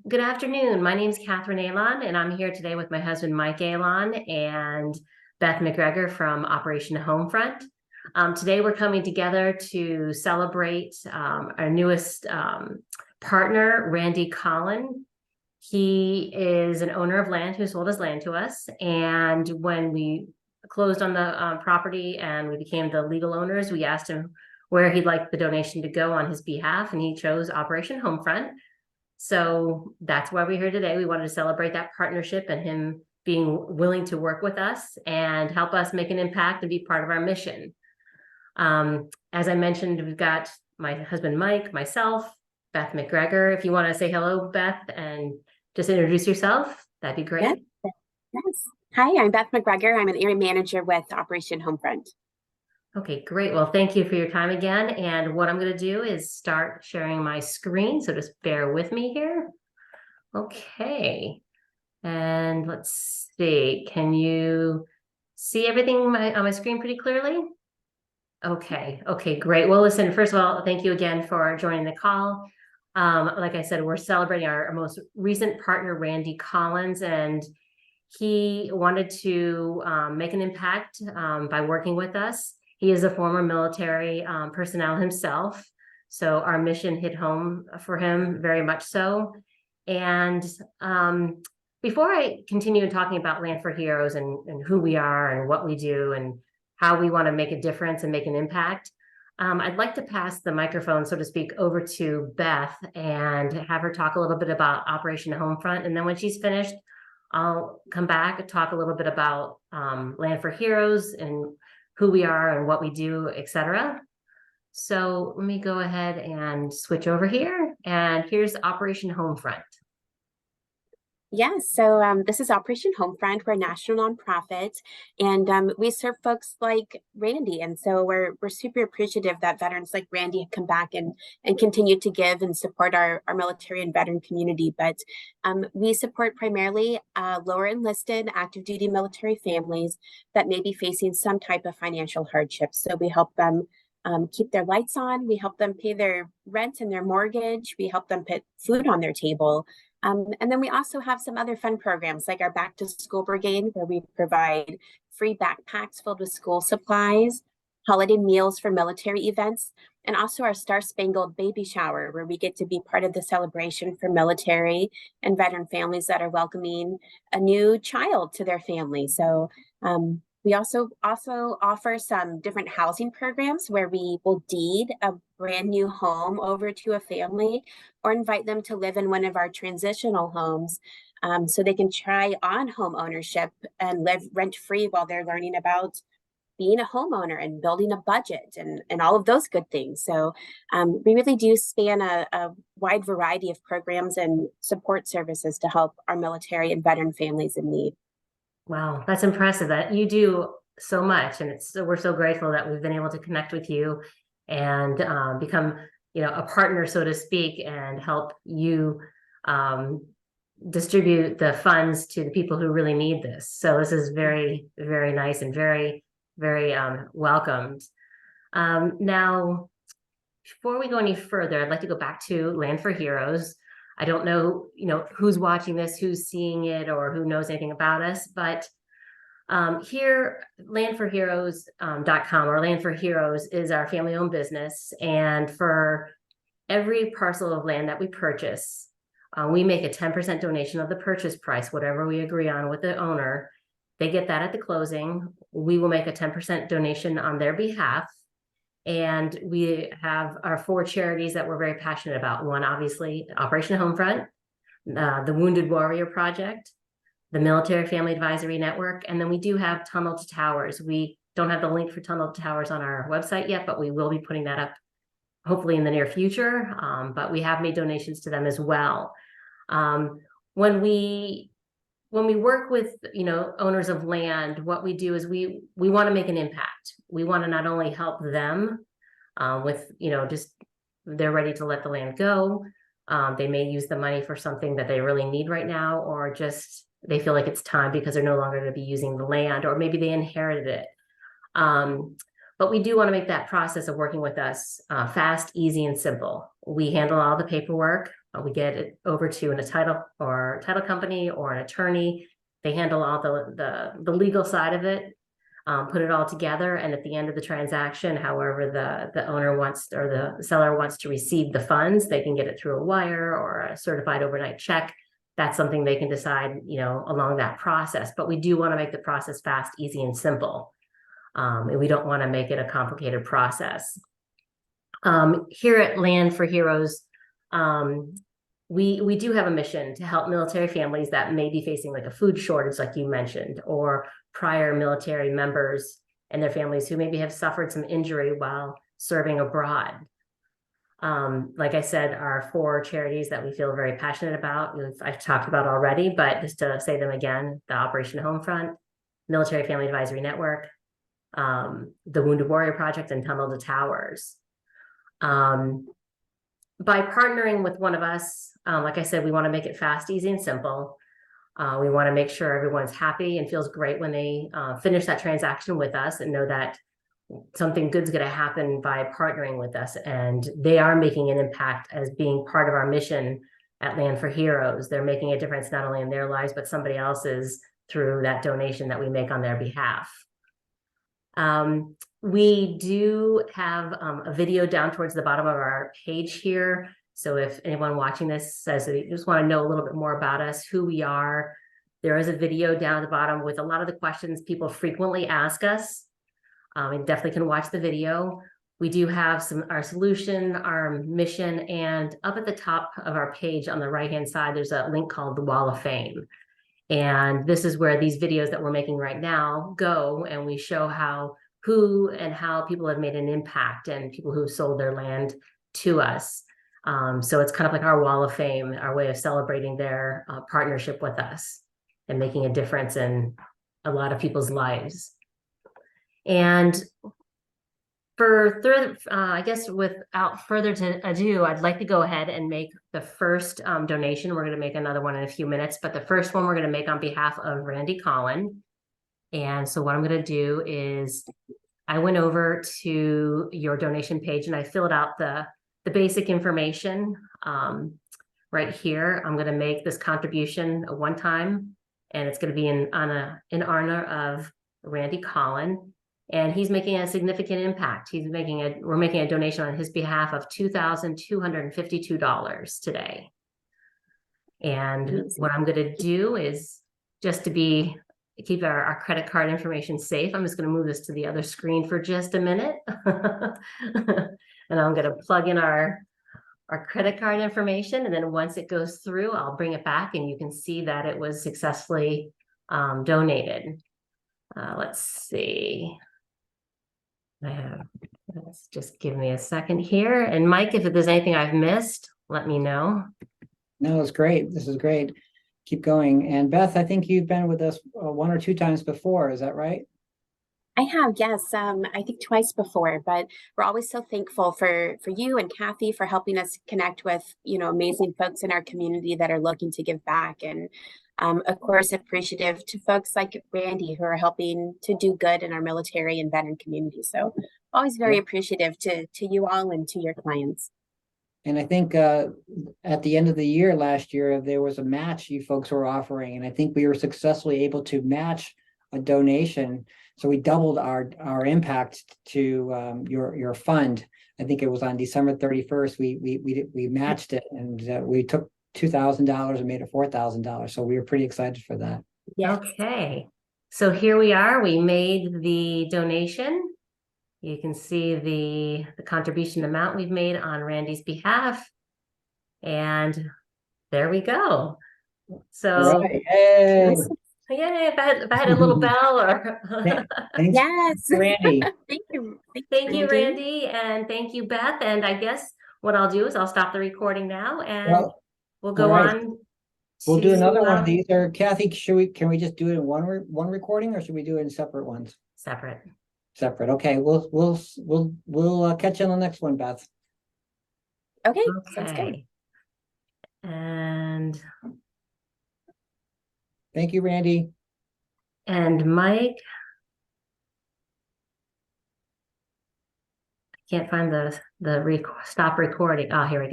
Good afternoon. My name is Catherine Alon, and I'm here today with my husband, Mike Alon, and Beth McGregor from Operation Homefront. Today, we're coming together to celebrate our newest partner, Randy Collin. He is an owner of land who sold his land to us. And when we closed on the property and we became the legal owners, we asked him where he'd like the donation to go on his behalf, and he chose Operation Homefront. So that's why we're here today. We wanted to celebrate that partnership and him being willing to work with us and help us make an impact and be part of our mission. As I mentioned, we've got my husband, Mike, myself, Beth McGregor. If you want to say hello, Beth, and just introduce yourself, that'd be great. Yes. Yes. Hi, I'm Beth McGregor. I'm an area manager with Operation Homefront. Okay, great. Well, thank you for your time again. And what I'm going to do is start sharing my screen. So just bear with me here. Okay. And let's see, can you see everything on my screen pretty clearly? Okay, great. Well, listen, first of all, thank you again for joining the call. Like I said, we're celebrating our most recent partner, Randy Collins, and he wanted to make an impact by working with us. He is a former military personnel himself, so our mission hit home for him very much so. And before I continue talking about Land for Heroes and who we are and what we do and how we want to make a difference and make an impact, I'd like to pass the microphone, so to speak, over to Beth and have her talk a little bit about Operation Homefront. And then when she's finished, I'll come back and talk a little bit about Land for Heroes and who we are and what we do, etc. So let me go ahead and switch over here. And here's Operation Homefront. Yes, so this is Operation Homefront. We're a national nonprofit, and we serve folks like Randy. And so we're super appreciative that veterans like Randy have come back and continue to give and support our military and veteran community. But we support primarily lower enlisted active duty military families that may be facing some type of financial hardship. So we help them keep their lights on. We help them pay their rent and their mortgage. We help them put food on their table. And then we also have some other fun programs like our Back to School Brigade, where we provide free backpacks filled with school supplies, holiday meals for military events, and also our Star Spangled Baby Shower, where we get to be part of the celebration for military and veteran families that are welcoming a new child to their family. So we also offer some different housing programs where we will deed a brand new home over to a family or invite them to live in one of our transitional homes so they can try on home ownership and live rent free while they're learning about being a homeowner and building a budget and all of those good things. So we really do span a wide variety of programs and support services to help our military and veteran families in need. Wow, that's impressive that you do so much. And we're so grateful that we've been able to connect with you and become, a partner, so to speak, and help you distribute the funds to the people who really need this. So this is very, very nice and very, very welcomed. Now, before we go any further, I'd like to go back to Land for Heroes. I don't know, who's watching this, who's seeing it, or who knows anything about us, but here, landforheroes.com or Land for Heroes is our family-owned business. And for every parcel of land that we purchase, we make a 10% donation of the purchase price, whatever we agree on with the owner. They get that at the closing. We will make a 10% donation on their behalf. And we have our 4 charities that we're very passionate about. One, obviously, Operation Homefront, the Wounded Warrior Project, the Military Family Advisory Network, and then we do have Tunnel to Towers. We don't have the link for Tunnel to Towers on our website yet, but we will be putting that up hopefully in the near future. But we have made donations to them as well. When we work with owners of land, what we do is we want to make an impact. We want to not only help them with just they're ready to let the land go. They may use the money for something that they really need right now, or just they feel like it's time because they're no longer going to be using the land, or maybe they inherited it. But we do want to make that process of working with us fast, easy, and simple. We handle all the paperwork. We get it over to a title company or an attorney. They handle all the legal side of it, put it all together, and at the end of the transaction, however the owner wants or the seller wants to receive the funds, they can get it through a wire or a certified overnight check. That's something they can decide, along that process. But we do want to make the process fast, easy, and simple. And we don't want to make it a complicated process. Here at Land for Heroes, we do have a mission to help military families that may be facing like a food shortage, like you mentioned, or prior military members and their families who maybe have suffered some injury while serving abroad. Like I said, our 4 charities that we feel very passionate about, I've talked about already, but just to say them again, the Operation Homefront, Military Family Advisory Network, the Wounded Warrior Project, and Tunnel to Towers. By partnering with one of us, like I said, we want to make it fast, easy, and simple. We want to make sure everyone's happy and feels great when they finish that transaction with us and know that something good's going to happen by partnering with us. And they are making an impact as being part of our mission at Land for Heroes. They're making a difference not only in their lives, but somebody else's through that donation that we make on their behalf. We do have a video down towards the bottom of our page here. So if anyone watching this says that you just want to know a little bit more about us, who we are, there is a video down at the bottom with a lot of the questions people frequently ask us. And definitely can watch the video. We do have our solution, our mission, and up at the top of our page on the right-hand side, there's a link called the Wall of Fame. And this is where these videos that we're making right now go, and we show who and how people have made an impact and people who've sold their land to us. So it's kind of like our Wall of Fame, our way of celebrating their partnership with us and making a difference in a lot of people's lives. And I guess without further ado, I'd like to go ahead and make the first donation. We're going to make another one in a few minutes, but the first one we're going to make on behalf of Randi Collin. And so what I'm going to do is I went over to your donation page and I filled out the basic information right here. I'm going to make this contribution a one-time, and it's going to be in honor of Randi Collin. And he's making a significant impact. We're making a donation on his behalf of $2,252 today. And what I'm going to do is just to keep our credit card information safe, I'm just going to move this to the other screen for just a minute. And I'm going to plug in our credit card information. And then once it goes through, I'll bring it back and you can see that it was successfully donated. Let's see. Let's just give me a second here. And Mike, if there's anything I've missed, let me know. No, it's great. This is great. Keep going. And Beth, I think you've been with us 1 or 2 times before. Is that right? I have, yes. I think twice before, but we're always so thankful for you and Kathy for helping us connect with, amazing folks in our community that are looking to give back. And of course, appreciative to folks like Randi who are helping to do good in our military and veteran community. So always very appreciative to you all and to your clients. And I think at the end of the year last year, there was a match you folks were offering. And I think we were successfully able to match a donation. So we doubled our impact to your fund. I think it was on December 31st. We matched it, and we took $2,000 and made it $4,000. So we were pretty excited for that. Yes. Okay. So here we are. We made the donation. You can see the contribution amount we've made on Randi's behalf. And there we go. So right. Yay. Yay, if I had a little bell or Thanks, yes. Randi. Thank you. Thank you, Randi, and thank you, Beth. And I guess what I'll do is I'll stop the recording now and we'll go on. We'll do another one of these. Or Kathy, can we just do it in one recording, or should we do it in separate ones? Separate. Okay. We'll catch you on the next one, Beth. Okay. Sounds good. And thank you, Randi. And Mike. I can't find the stop recording. Oh, here we go.